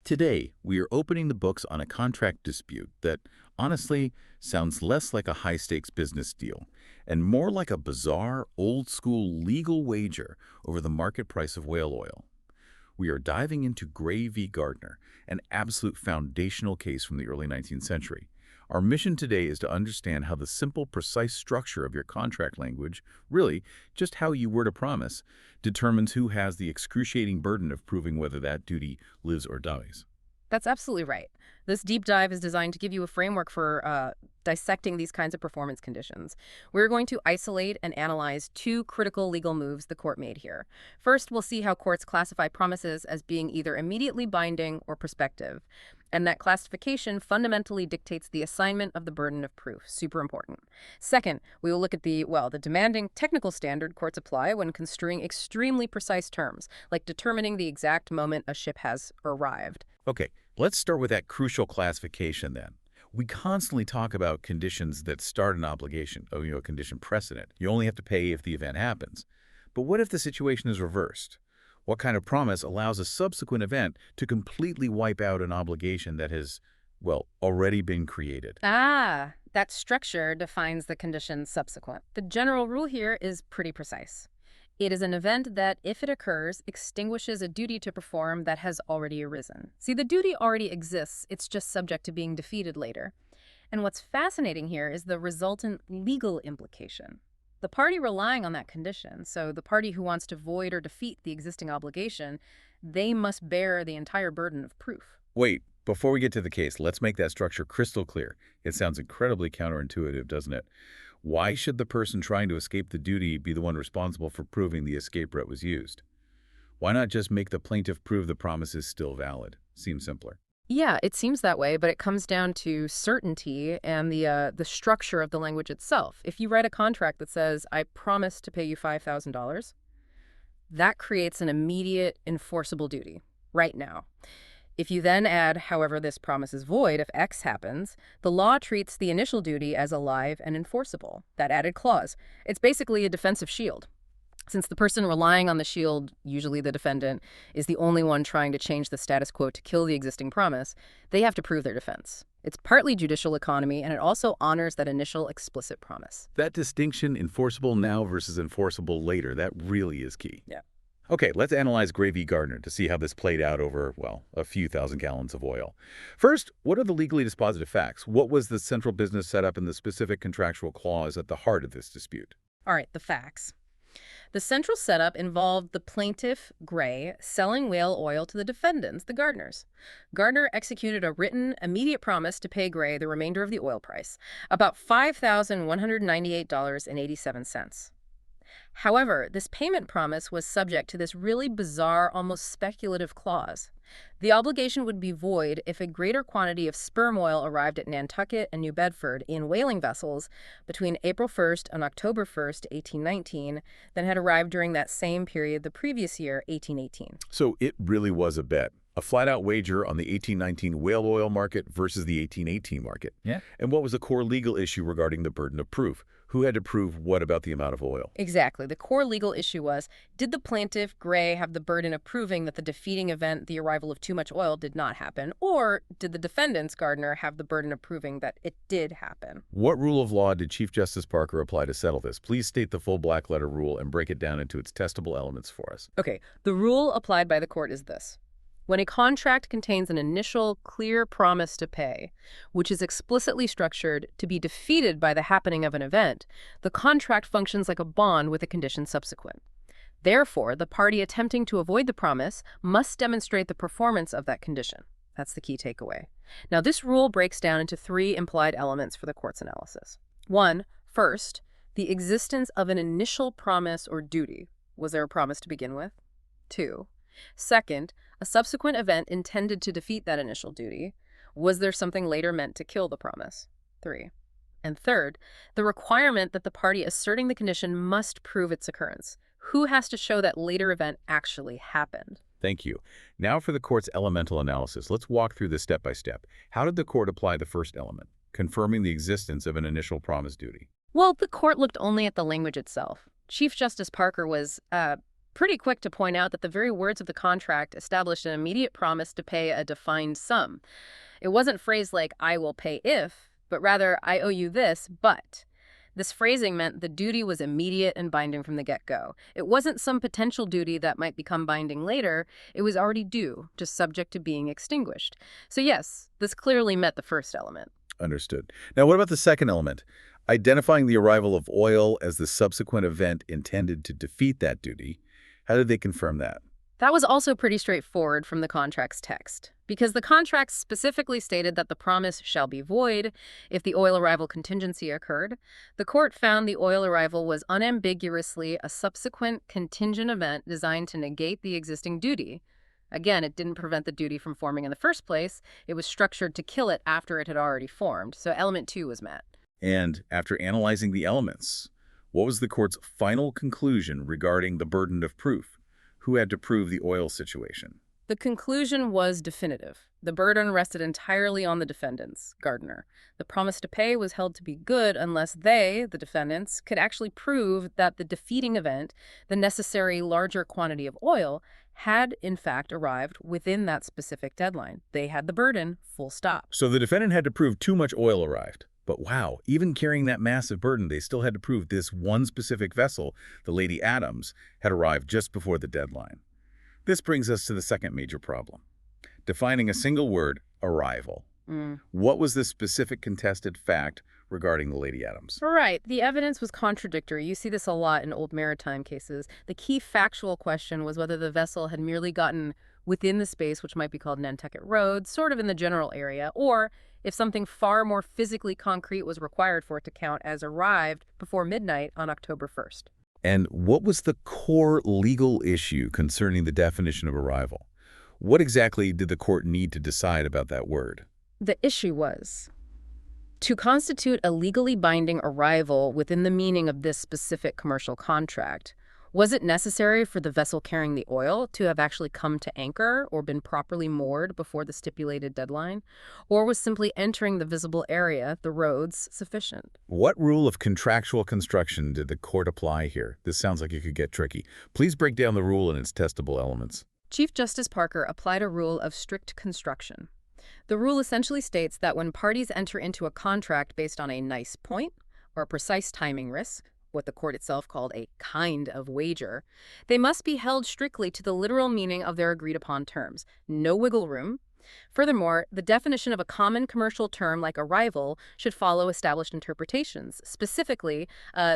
Today, we are opening the books on a contract dispute that, honestly, sounds less like a high-stakes business deal and more like a bizarre, old-school legal wager over the market price of whale oil. We are diving into Gray v. Gardner, an absolute foundational case from the early 19th century. Our mission today is to understand how the simple, precise structure of your contract language, really just how you word a promise, determines who has the excruciating burden of proving whether that duty lives or dies. That's absolutely right. This deep dive is designed to give you a framework for dissecting these kinds of performance conditions. We're going to isolate and analyze two critical legal moves the court made here. First, we'll see how courts classify promises as being either immediately binding or prospective. And that classification fundamentally dictates the assignment of the burden of proof. Super important. Second, we will look at the demanding technical standard courts apply when construing extremely precise terms, like determining the exact moment a ship has arrived. Okay, let's start with that crucial classification then. We constantly talk about conditions that start an obligation, a condition precedent. You only have to pay if the event happens. But what if the situation is reversed? What kind of promise allows a subsequent event to completely wipe out an obligation that has, already been created? That structure defines the condition subsequent. The general rule here is pretty precise. It is an event that, if it occurs, extinguishes a duty to perform that has already arisen. See, the duty already exists, it's just subject to being defeated later. And what's fascinating here is the resultant legal implication. The party relying on that condition, so the party who wants to void or defeat the existing obligation, they must bear the entire burden of proof. Wait, before we get to the case, let's make that structure crystal clear. It sounds incredibly counterintuitive, doesn't it? Why should the person trying to escape the duty be the one responsible for proving the escape route was used? Why not just make the plaintiff prove the promise is still valid? Seems simpler. Yeah, it seems that way, but it comes down to certainty and the structure of the language itself. If you write a contract that says, I promise to pay you $5,000, that creates an immediate enforceable duty right now. If you then add, however, this promise is void if X happens, the law treats the initial duty as alive and enforceable, that added clause. It's basically a defensive shield. Since the person relying on the shield, usually the defendant, is the only one trying to change the status quo to kill the existing promise, they have to prove their defense. It's partly judicial economy, and it also honors that initial explicit promise. That distinction, enforceable now versus enforceable later, that really is key. Yeah. Okay, let's analyze Gray v. Gardner to see how this played out over, a few thousand gallons of oil. First, what are the legally dispositive facts? What was the central business setup and the specific contractual clause at the heart of this dispute? All right, the facts. The central setup involved the plaintiff, Gray, selling whale oil to the defendants, the Gardners. Gardner executed a written, immediate promise to pay Gray the remainder of the oil price, about $5,198.87. However, this payment promise was subject to this really bizarre, almost speculative clause. The obligation would be void if a greater quantity of sperm oil arrived at Nantucket and New Bedford in whaling vessels between April 1st and October 1st, 1819, than had arrived during that same period the previous year, 1818. So it really was a bet. A flat-out wager on the 1819 whale oil market versus the 1818 market. Yeah. And what was the core legal issue regarding the burden of proof? Who had to prove what about the amount of oil? Exactly. The core legal issue was, did the plaintiff, Gray, have the burden of proving that the defeating event, the arrival of too much oil, did not happen? Or did the defendants, Gardner, have the burden of proving that it did happen? What rule of law did Chief Justice Parker apply to settle this? Please state the full black-letter rule and break it down into its testable elements for us. Okay. The rule applied by the court is this. When a contract contains an initial, clear promise to pay, which is explicitly structured to be defeated by the happening of an event, the contract functions like a bond with a condition subsequent. Therefore, the party attempting to avoid the promise must demonstrate the performance of that condition. That's the key takeaway. Now, this rule breaks down into three implied elements for the court's analysis. First, the existence of an initial promise or duty. Was there a promise to begin with? 2. Second, a subsequent event intended to defeat that initial duty. Was there something later meant to kill the promise? 3. And third, the requirement that the party asserting the condition must prove its occurrence. Who has to show that later event actually happened? Thank you. Now for the court's elemental analysis. Let's walk through this step by step. How did the court apply the first element, confirming the existence of an initial promise duty? Well, the court looked only at the language itself. Chief Justice Parker was pretty quick to point out that the very words of the contract established an immediate promise to pay a defined sum. It wasn't phrased like, I will pay if, but rather, I owe you this, but. This phrasing meant the duty was immediate and binding from the get-go. It wasn't some potential duty that might become binding later. It was already due, just subject to being extinguished. So yes, this clearly met the first element. Understood. Now, what about the second element? Identifying the arrival of oil as the subsequent event intended to defeat that duty. How did they confirm that? That was also pretty straightforward from the contract's text, because the contract specifically stated that the promise shall be void if the oil arrival contingency occurred. The court found the oil arrival was unambiguously a subsequent contingent event designed to negate the existing duty. Again, it didn't prevent the duty from forming in the first place. It was structured to kill it after it had already formed, so element 2 was met. And after analyzing the elements, what was the court's final conclusion regarding the burden of proof? Who had to prove the oil situation? The conclusion was definitive. The burden rested entirely on the defendants, Gardner. The promise to pay was held to be good unless they, the defendants, could actually prove that the defeating event, the necessary larger quantity of oil, had in fact arrived within that specific deadline. They had the burden, full stop. So the defendant had to prove too much oil arrived. But wow, even carrying that massive burden, they still had to prove this one specific vessel, the Lady Adams, had arrived just before the deadline. This brings us to the second major problem. Defining a single word, arrival. What was the specific contested fact regarding the Lady Adams? Right. The evidence was contradictory. You see this a lot in old maritime cases. The key factual question was whether the vessel had merely gotten within the space, which might be called Nantucket Road, sort of in the general area, or if something far more physically concrete was required for it to count as arrived before midnight on October 1st. And what was the core legal issue concerning the definition of arrival? What exactly did the court need to decide about that word? The issue was, to constitute a legally binding arrival within the meaning of this specific commercial contract, was it necessary for the vessel carrying the oil to have actually come to anchor or been properly moored before the stipulated deadline? Or was simply entering the visible area, the roads, sufficient? What rule of contractual construction did the court apply here? This sounds like it could get tricky. Please break down the rule and its testable elements. Chief Justice Parker applied a rule of strict construction. The rule essentially states that when parties enter into a contract based on a nice point or a precise timing risk, what the court itself called a kind of wager, they must be held strictly to the literal meaning of their agreed-upon terms. No wiggle room. Furthermore, the definition of a common commercial term like arrival should follow established interpretations, specifically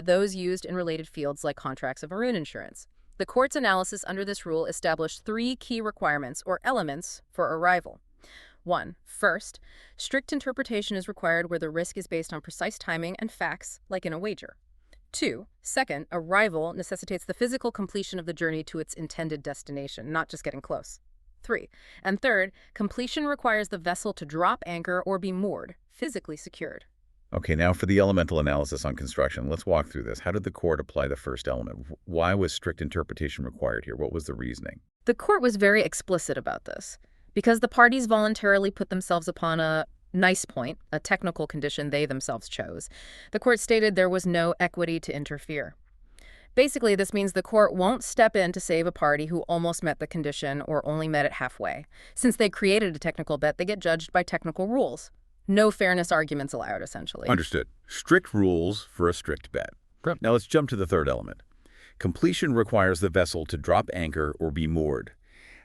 those used in related fields like contracts of marine insurance. The court's analysis under this rule established 3 key requirements or elements for arrival. 1. First, strict interpretation is required where the risk is based on precise timing and facts, like in a wager. 2. Second, arrival necessitates the physical completion of the journey to its intended destination, not just getting close. 3. And third, completion requires the vessel to drop anchor or be moored, physically secured. Okay, now for the elemental analysis on construction. Let's walk through this. How did the court apply the first element? Why was strict interpretation required here? What was the reasoning? The court was very explicit about this. Because the parties voluntarily put themselves upon a nice point, a technical condition they themselves chose, the court stated there was no equity to interfere. Basically, this means the court won't step in to save a party who almost met the condition or only met it halfway. Since they created a technical bet, they get judged by technical rules. No fairness arguments allowed, essentially. Understood. Strict rules for a strict bet. Yep. Now let's jump to the third element. Completion requires the vessel to drop anchor or be moored.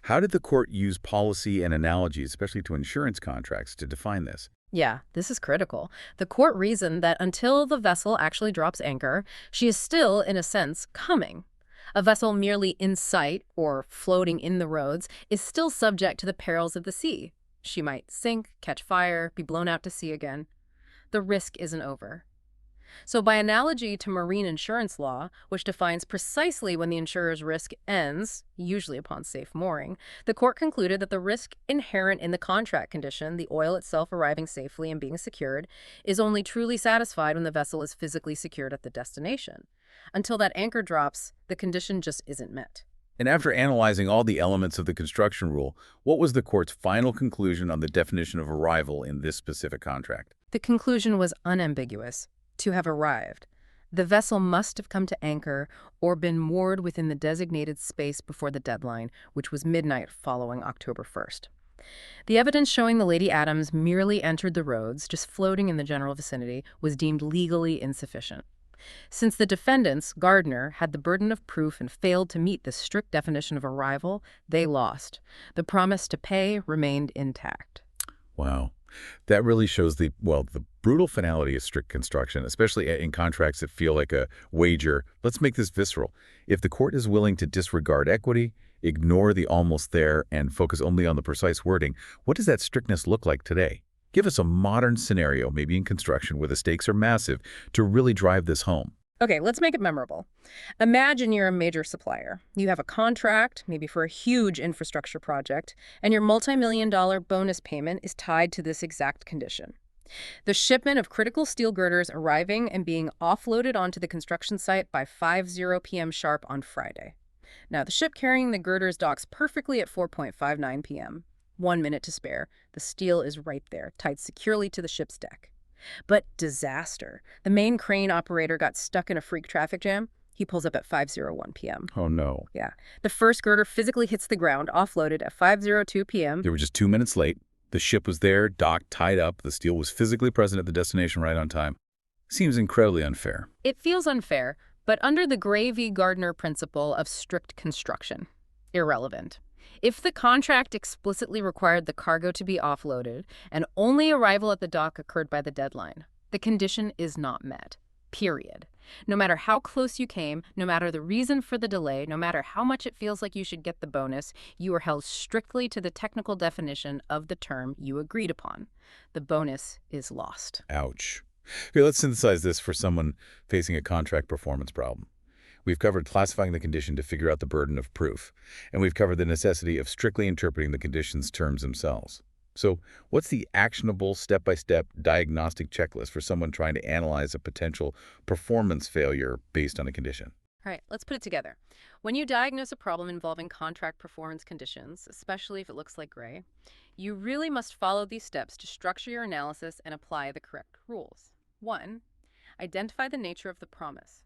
How did the court use policy and analogies, especially to insurance contracts, to define this? Yeah, this is critical. The court reasoned that until the vessel actually drops anchor, she is still, in a sense, coming. A vessel merely in sight or floating in the roads is still subject to the perils of the sea. She might sink, catch fire, be blown out to sea again. The risk isn't over. So by analogy to marine insurance law, which defines precisely when the insurer's risk ends, usually upon safe mooring, the court concluded that the risk inherent in the contract condition, the oil itself arriving safely and being secured, is only truly satisfied when the vessel is physically secured at the destination. Until that anchor drops, the condition just isn't met. And after analyzing all the elements of the construction rule, what was the court's final conclusion on the definition of arrival in this specific contract? The conclusion was unambiguous. To have arrived. The vessel must have come to anchor or been moored within the designated space before the deadline, which was midnight following October 1st. The evidence showing the Lady Adams merely entered the roads, just floating in the general vicinity, was deemed legally insufficient. Since the defendants, Gardner, had the burden of proof and failed to meet the strict definition of arrival, they lost. The promise to pay remained intact. Wow. That really shows the brutal finality of strict construction, especially in contracts that feel like a wager. Let's make this visceral. If the court is willing to disregard equity, ignore the almost there, and focus only on the precise wording, what does that strictness look like today? Give us a modern scenario, maybe in construction, where the stakes are massive, to really drive this home. Okay, let's make it memorable. Imagine you're a major supplier. You have a contract, maybe for a huge infrastructure project, and your multi-million-dollar bonus payment is tied to this exact condition. The shipment of critical steel girders arriving and being offloaded onto the construction site by 5:00 p.m. sharp on Friday. Now, the ship carrying the girders docks perfectly at 4:59 p.m. 1 minute to spare. The steel is right there, tied securely to the ship's deck. But disaster. The main crane operator got stuck in a freak traffic jam. He pulls up at 5:01 p.m. Oh, no. Yeah. The first girder physically hits the ground, offloaded at 5:02 p.m. They were just 2 minutes late. The ship was there, docked, tied up. The steel was physically present at the destination right on time. Seems incredibly unfair. It feels unfair, but under the Gray v. Gardner principle of strict construction, irrelevant. If the contract explicitly required the cargo to be offloaded and only arrival at the dock occurred by the deadline, the condition is not met. Period. No matter how close you came, no matter the reason for the delay, no matter how much it feels like you should get the bonus, you are held strictly to the technical definition of the term you agreed upon. The bonus is lost. Ouch. Okay, let's synthesize this for someone facing a contract performance problem. We've covered classifying the condition to figure out the burden of proof, and we've covered the necessity of strictly interpreting the condition's terms themselves. So what's the actionable step-by-step diagnostic checklist for someone trying to analyze a potential performance failure based on a condition? All right, let's put it together. When you diagnose a problem involving contract performance conditions, especially if it looks like gray, you really must follow these steps to structure your analysis and apply the correct rules. 1. Identify the nature of the promise.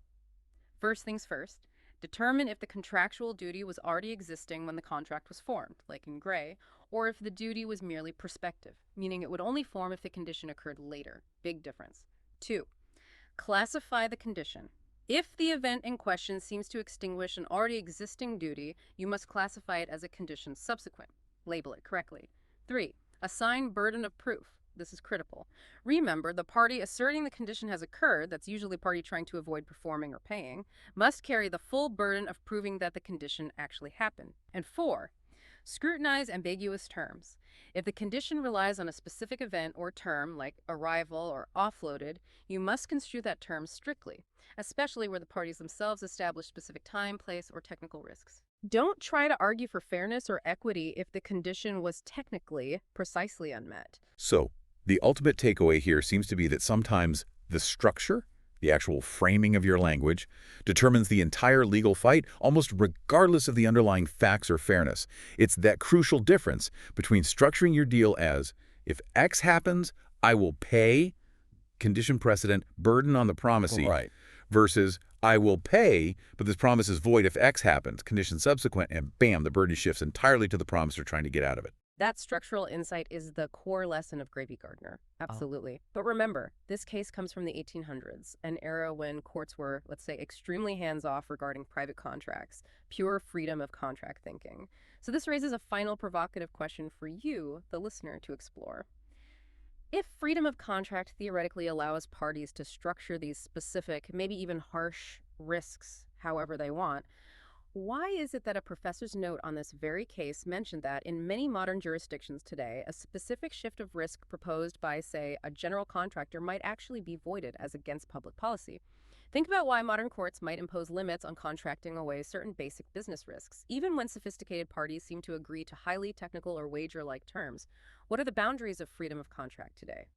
First things first, determine if the contractual duty was already existing when the contract was formed, like in gray, or if the duty was merely prospective, meaning it would only form if the condition occurred later. Big difference. 2. Classify the condition. If the event in question seems to extinguish an already existing duty, you must classify it as a condition subsequent. Label it correctly. 3. Assign burden of proof. This is critical. Remember, the party asserting the condition has occurred, that's usually a party trying to avoid performing or paying, must carry the full burden of proving that the condition actually happened. And 4, scrutinize ambiguous terms. If the condition relies on a specific event or term, like arrival or offloaded, you must construe that term strictly, especially where the parties themselves establish specific time, place, or technical risks. Don't try to argue for fairness or equity if the condition was technically precisely unmet. So the ultimate takeaway here seems to be that sometimes the structure, the actual framing of your language, determines the entire legal fight, almost regardless of the underlying facts or fairness. It's that crucial difference between structuring your deal as, if X happens, I will pay, condition precedent, burden on the promisee, Right. versus I will pay, but this promise is void if X happens, condition subsequent, and bam, the burden shifts entirely to the promiser trying to get out of it. That structural insight is the core lesson of Gray v. Gardner. Absolutely. But remember, this case comes from the 1800s, an era when courts were, let's say, extremely hands-off regarding private contracts, pure freedom of contract thinking. So this raises a final provocative question for you, the listener, to explore. If freedom of contract theoretically allows parties to structure these specific, maybe even harsh risks however they want, why is it that a professor's note on this very case mentioned that in many modern jurisdictions today, a specific shift of risk proposed by, say, a general contractor might actually be voided as against public policy? Think about why modern courts might impose limits on contracting away certain basic business risks, even when sophisticated parties seem to agree to highly technical or wager-like terms. What are the boundaries of freedom of contract today?